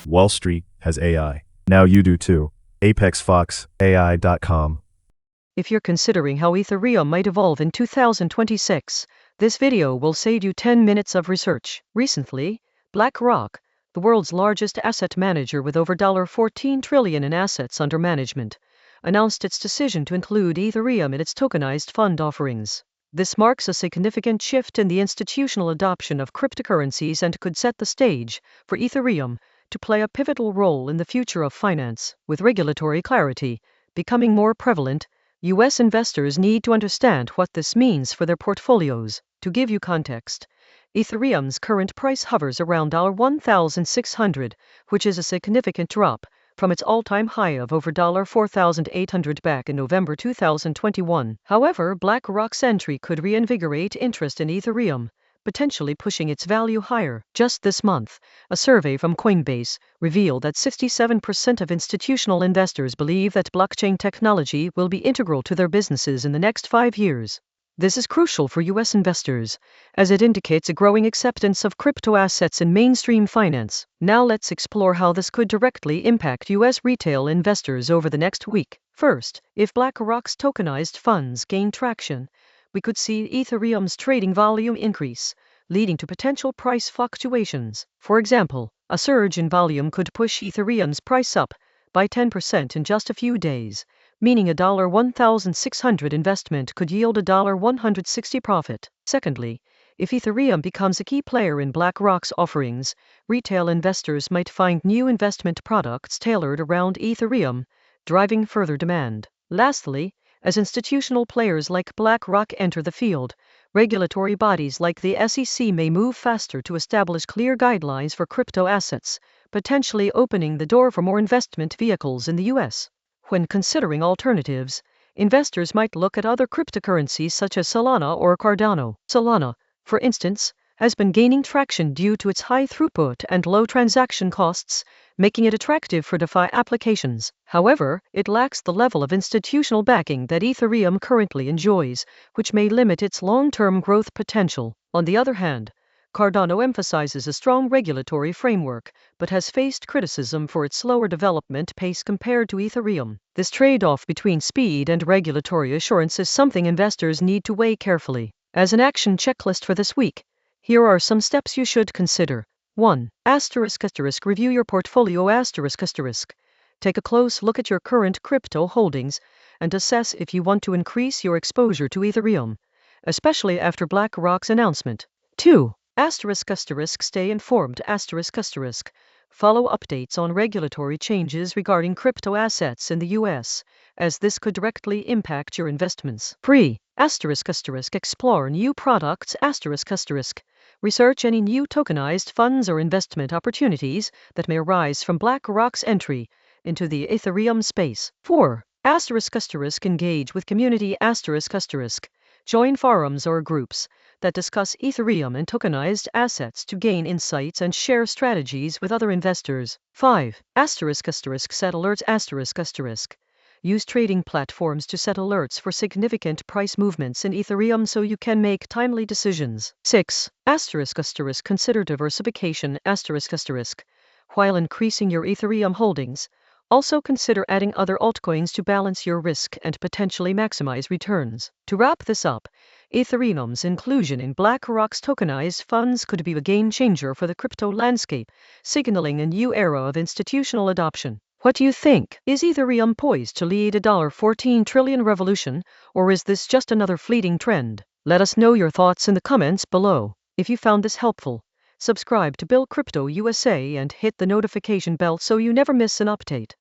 Wall Street has AI. Now you do too. ApexFoxAI.com. If you're considering how Ethereum might evolve in 2026, this video will save you 10 minutes of research. Recently, BlackRock, the world's largest asset manager with over $14 trillion in assets under management, announced its decision to include Ethereum in its tokenized fund offerings. This marks a significant shift in the institutional adoption of cryptocurrencies and could set the stage for Ethereum to play a pivotal role in the future of finance. With regulatory clarity becoming more prevalent, U.S. investors need to understand what this means for their portfolios. To give you context, Ethereum's current price hovers around $1,600, which is a significant drop from its all-time high of over $4,800 back in November 2021. However, BlackRock's entry could reinvigorate interest in Ethereum, potentially pushing its value higher. Just this month, a survey from Coinbase revealed that 67% of institutional investors believe that blockchain technology will be integral to their businesses in the next 5 years. This is crucial for U.S. investors, as it indicates a growing acceptance of crypto assets in mainstream finance. Now let's explore how this could directly impact U.S. retail investors over the next week. First, if BlackRock's tokenized funds gain traction, we could see Ethereum's trading volume increase, leading to potential price fluctuations. For example, a surge in volume could push Ethereum's price up by 10% in just a few days, meaning a $1,600 investment could yield a $160 profit. Secondly, if Ethereum becomes a key player in BlackRock's offerings, retail investors might find new investment products tailored around Ethereum, driving further demand. Lastly, as institutional players like BlackRock enter the field, regulatory bodies like the SEC may move faster to establish clear guidelines for crypto assets, potentially opening the door for more investment vehicles in the U.S. When considering alternatives, investors might look at other cryptocurrencies such as Solana or Cardano. Solana, for instance, has been gaining traction due to its high throughput and low transaction costs, making it attractive for DeFi applications. However, it lacks the level of institutional backing that Ethereum currently enjoys, which may limit its long-term growth potential. On the other hand, Cardano emphasizes a strong regulatory framework, but has faced criticism for its slower development pace compared to Ethereum. This trade-off between speed and regulatory assurance is something investors need to weigh carefully. As an action checklist for this week, here are some steps you should consider. 1. Review your portfolio. Take a close look at your current crypto holdings and assess if you want to increase your exposure to Ethereum, especially after BlackRock's announcement. 2. Stay informed. Follow updates on regulatory changes regarding crypto assets in the U.S., as this could directly impact your investments. 3. Explore new products. Research any new tokenized funds or investment opportunities that may arise from BlackRock's entry into the Ethereum space. 4. Engage with community. Join forums or groups that discuss Ethereum and tokenized assets to gain insights and share strategies with other investors. 5. Set alerts. Use trading platforms to set alerts for significant price movements in Ethereum so you can make timely decisions. 6. Consider diversification. While increasing your Ethereum holdings, also consider adding other altcoins to balance your risk and potentially maximize returns. To wrap this up, Ethereum's inclusion in BlackRock's tokenized funds could be a game changer for the crypto landscape, signaling a new era of institutional adoption. What do you think? Is Ethereum poised to lead a $14 trillion revolution, or is this just another fleeting trend? Let us know your thoughts in the comments below. If you found this helpful, subscribe to Bill Crypto USA and hit the notification bell so you never miss an update.